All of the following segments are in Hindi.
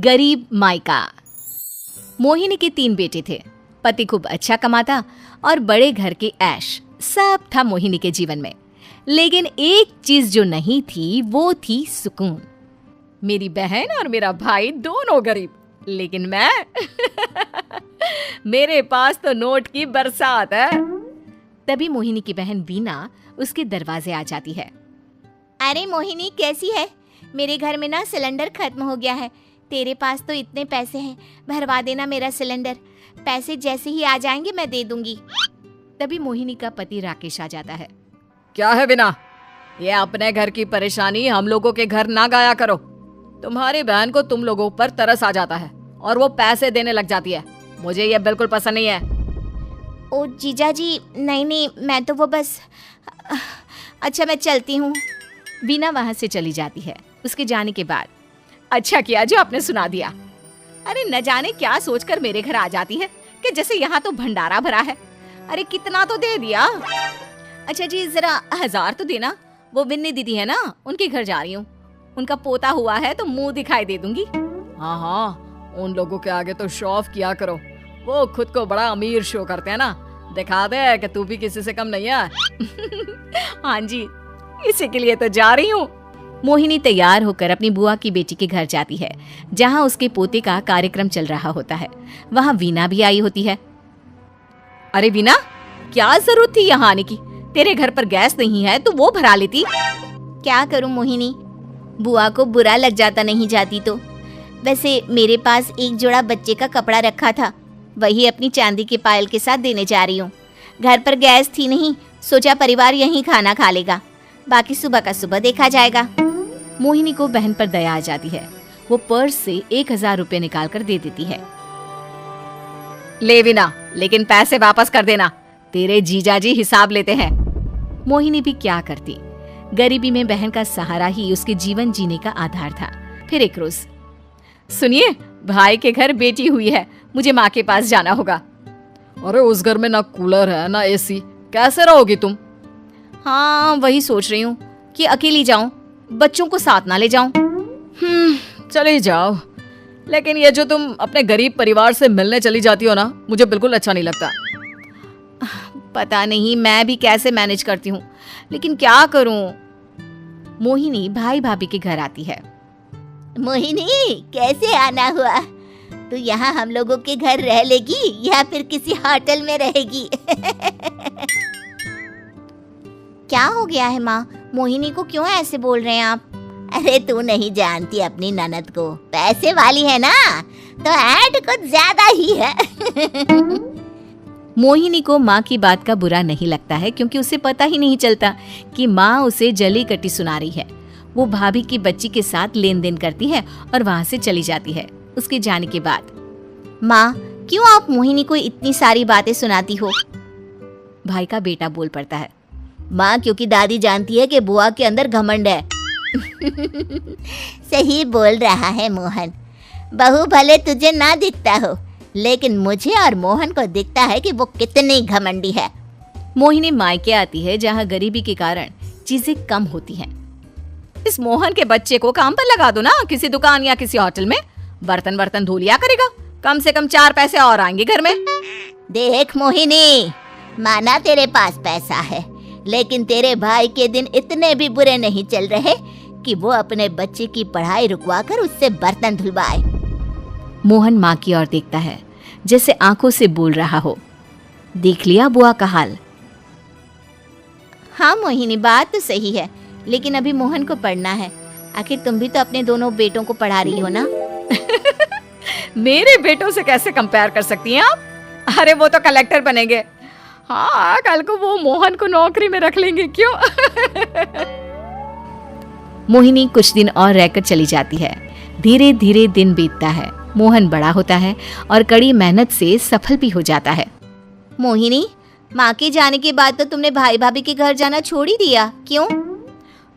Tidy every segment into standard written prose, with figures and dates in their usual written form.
गरीब मायका। मोहिनी के 3 बेटे थे। पति खूब अच्छा कमाता और बड़े घर के ऐश सब था मोहिनी के जीवन में। लेकिन एक चीज जो नहीं थी वो थी सुकून। मेरी बहन और मेरा भाई दोनों गरीब, लेकिन मैं मेरे पास तो नोट की बरसात है। तभी मोहिनी की बहन वीना उसके दरवाजे आ जाती है। अरे मोहिनी, कैसी है? मेरे घर में ना सिलेंडर खत्म हो गया है। तेरे पास तो इतने पैसे हैं, भरवा देना मेरा सिलेंडर। पैसे जैसे ही आ जाएंगे मैं दे दूंगी। तभी मोहिनी का पति राकेश आ जाता है। क्या है वीना, ये अपने घर की परेशानी हम लोगों के घर ना गाया करो। तुम्हारी बहन को तुम लोगों पर तरस आ जाता है और वो पैसे देने लग जाती है। मुझे ये बिल्कुल पसंद नहीं है। ओ जीजा जी, नहीं, मैं तो वो बस अच्छा मैं चलती हूँ। वीना वहां से चली जाती है। उसके जाने के बाद अच्छा किया जो आपने सुना दिया। अरे न जाने क्या सोचकर मेरे घर आ जाती है कि जैसे यहाँ तो भंडारा भरा है। अरे कितना तो दे दिया। अच्छा जी, जरा 1000 तो देना। वो बिन्नी दीदी है ना, उनके घर जा रही हूँ। उनका पोता हुआ है तो मुंह दिखाई दे दूंगी। हाँ, उन लोगों के आगे तो शो ऑफ किया करो। वो खुद को बड़ा अमीर शो करते हैं ना, दिखा दे कि तू भी किसी से कम नहीं है। हाँ जी, इसी के लिए तो जा रही हूँ। मोहिनी तैयार होकर अपनी बुआ की बेटी के घर जाती है, जहाँ उसके पोते का कार्यक्रम चल रहा होता है। वहाँ वीना भी आई होती है। अरे वीना, क्या जरूरत थी यहाँ आने की? तेरे घर पर गैस नहीं है तो वो भरा लेती। क्या करूँ मोहिनी, बुआ को बुरा लग जाता नहीं जाती तो। वैसे मेरे पास एक जोड़ा बच्चे का कपड़ा रखा था, वही अपनी चांदी के पायल के साथ देने जा रही हूँ। घर पर गैस थी नहीं, सोचा परिवार यहीं खाना खा लेगा, बाकी सुबह का सुबह देखा जाएगा। मोहिनी को बहन पर दया आ जाती है। वो पर्स से 1000 रुपए निकाल कर दे देती है। ले वीना, लेकिन पैसे वापस कर देना, तेरे जीजाजी हिसाब लेते हैं। मोहिनी भी क्या करती, गरीबी में बहन का सहारा ही उसके जीवन जीने का आधार था। फिर एक रोज, सुनिए, भाई के घर बेटी हुई है, मुझे माँ के पास जाना होगा। अरे उस घर में ना कूलर है ना एसी, कैसे रहोगी तुम? हाँ, वही सोच रही हूँ कि अकेली जाऊं, बच्चों को साथ ना ले जाऊं। चले जाओ, लेकिन ये जो तुम अपने गरीब परिवार से मिलने चली जाती हो ना, मुझे बिल्कुल अच्छा नहीं लगता। पता नहीं मैं भी कैसे मैनेज करती हूँ, लेकिन क्या करूं। मोहिनी भाई भाभी के घर आती है। मोहिनी, कैसे आना हुआ? तू यहाँ हम लोगों के घर रह लेगी या फिर किसी होटल में रहेगी? क्या हो गया है माँ? मोहिनी को क्यों ऐसे बोल रहे हैं आप? अरे तू नहीं जानती अपनी ननद को, पैसे वाली है ना, तो ऐड कुछ ज्यादा ही है। मोहिनी को माँ की बात का बुरा नहीं लगता है, क्योंकि उसे पता ही नहीं चलता कि माँ उसे जली कटी सुना रही है। वो भाभी की बच्ची के साथ लेन देन करती है और वहाँ से चली जाती है। उसके जाने के बाद, माँ क्यों आप मोहिनी को इतनी सारी बातें सुनाती हो? भाई का बेटा बोल पड़ता है। माँ, क्योंकि दादी जानती है कि बुआ के अंदर घमंड है। सही बोल रहा है मोहन। बहू भले तुझे ना दिखता हो, लेकिन मुझे और मोहन को दिखता है कि वो कितनी घमंडी है। मोहिनी मायके आती है, जहाँ गरीबी के कारण चीजें कम होती हैं। इस मोहन के बच्चे को काम पर लगा दो ना, किसी दुकान या किसी होटल में बर्तन धो लिया करेगा, कम से कम 4 पैसे और आएंगे घर में। देख मोहिनी, माना तेरे पास पैसा है, लेकिन तेरे भाई के दिन इतने भी बुरे नहीं चल रहे कि वो अपने बच्चे की पढ़ाई रुकवा कर उससे बर्तन धुलवाए। मोहन माँ की ओर देखता है, जैसे आंखों से बोल रहा हो, देख लिया बुआ का हाल। हाँ मोहिनी, बात तो सही है, लेकिन अभी मोहन को पढ़ना है। आखिर तुम भी तो अपने दोनों बेटों को पढ़ा रही हो ना। मेरे बेटों से कैसे कंपेयर कर सकती हैं आप? अरे वो तो कलेक्टर बनेंगे। हाँ, कल को वो मोहन को नौकरी में रख लेंगे, क्यों? मोहिनी कुछ दिन और रहकर चली जाती है। धीरे धीरे दिन बीतता है। मोहन बड़ा होता है और कड़ी मेहनत से सफल भी हो जाता है। मोहिनी, माँ के जाने के बाद तो तुमने भाई भाभी के घर जाना छोड़ ही दिया, क्यों?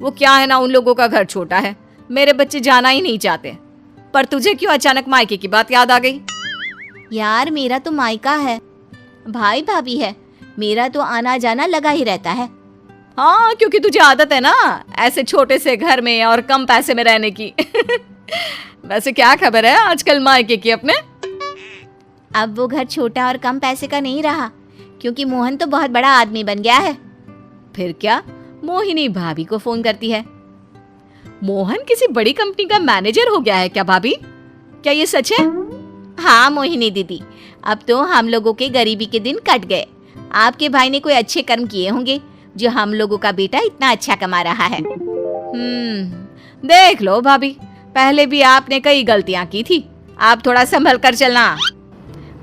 वो क्या है ना, उन लोगों का घर छोटा है, मेरे बच्चे जाना ही नहीं चाहते। पर तुझे क्यों अचानक मायके की बात याद आ गई? यार, मेरा तो मायका है, भाई भाभी है, मेरा तो आना जाना लगा ही रहता है। हाँ, क्योंकि तुझे आदत है ना ऐसे छोटे से घर में और कम पैसे में रहने की। वैसे क्या खबर है आजकल मायके की अपने? अब वो घर छोटा और कम पैसे का नहीं रहा, क्योंकि मोहन तो बहुत बड़ा आदमी बन गया है। फिर क्या? मोहिनी भाभी को फोन करती है। मोहन किसी बड़ी कंपनी का मैनेजर हो गया है क्या भाभी? क्या ये सच है? हाँ मोहिनी दीदी, अब तो हम लोगों के गरीबी के दिन कट गए। आपके भाई ने कोई अच्छे कर्म किए होंगे जो हम लोगों का बेटा इतना अच्छा कमा रहा है। देख लो भाभी, पहले भी आपने कई गलतियां की थी, आप थोड़ा संभल कर चलना।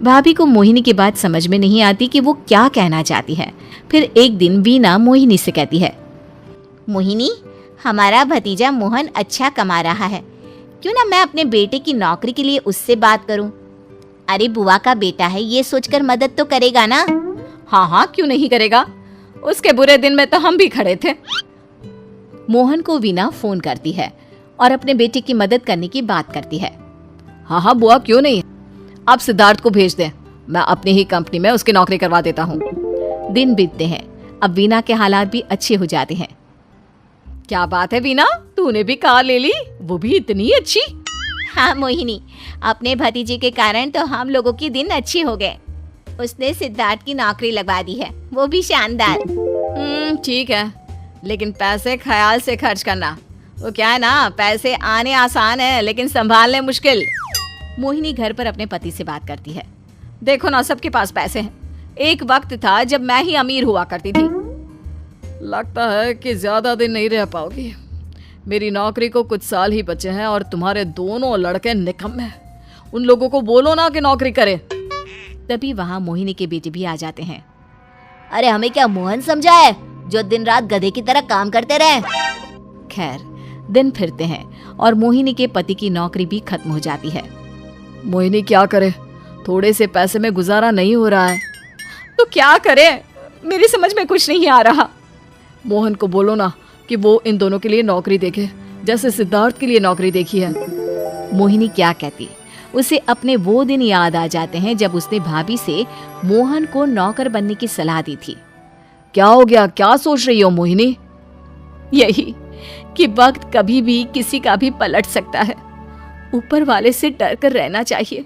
भाभी को मोहिनी की बात समझ में नहीं आती कि वो क्या कहना चाहती है। फिर एक दिन वीना मोहिनी से कहती है, मोहिनी, हमारा भतीजा मोहन अच्छा कमा रहा है, क्यों ना मैं अपने बेटे की नौकरी के लिए उससे बात करूं। अरे बुआ का बेटा है, ये सोचकर मदद तो करेगा ना। हाँ हाँ, क्यों नहीं करेगा, उसके बुरे दिन में तो हम भी खड़े थे। मोहन को वीना फोन करती है और अपने बेटे की मदद करने की बात करती है। हाँ हाँ बुआ, क्यों नहीं, आप सिद्धार्थ को भेज दें, मैं अपनी ही कंपनी में उसकी नौकरी करवा देता हूँ। दिन बीतते हैं, अब वीना के हालात भी अच्छे हो जाते हैं। क्या बात है वीना, तूने भी कार ले ली, वो भी इतनी अच्छी? हाँ मोहिनी, अपने भतीजे के कारण तो हम लोगों के दिन अच्छे हो गए। उसने सिद्धार्थ की नौकरी लगवा दी है, वो भी शानदार। ठीक है, लेकिन पैसे ख्याल से खर्च करना। वो क्या है ना, पैसे आने आसान है लेकिन संभालने मुश्किल। मोहिनी घर पर अपने पति से बात करती है। देखो ना, सबके पास पैसे हैं, एक वक्त था जब मैं ही अमीर हुआ करती थी। लगता है कि ज्यादा दिन नहीं रह पाओगी, मेरी नौकरी को कुछ साल ही बचे हैं और तुम्हारे दोनों लड़के निकम्मे हैं। उन लोगों को बोलो ना कि नौकरी करें। तभी वहां मोहिनी के बेटे भी आ जाते हैं। अरे हमें क्या मोहन समझा है जो दिन रात गधे की तरह काम करते रहे। खैर, दिन फिरते हैं और मोहिनी के पति की नौकरी भी खत्म हो जाती है। मोहिनी क्या करे, थोड़े से पैसे में गुजारा नहीं हो रहा है। तो क्या करे, मेरी समझ में कुछ नहीं आ रहा। मोहन को बोलो ना कि वो इन दोनों के लिए नौकरी देखे, जैसे सिद्धार्थ के लिए नौकरी देखी है। मोहिनी क्या कहती, उसे अपने वो दिन याद आ जाते हैं जब उसने भाभी से मोहन को नौकर बनने की सलाह दी थी। क्या हो गया, क्या सोच रही हो मोहिनी? यही कि वक्त कभी भी किसी का भी पलट सकता है, ऊपर वाले से डर कर रहना चाहिए।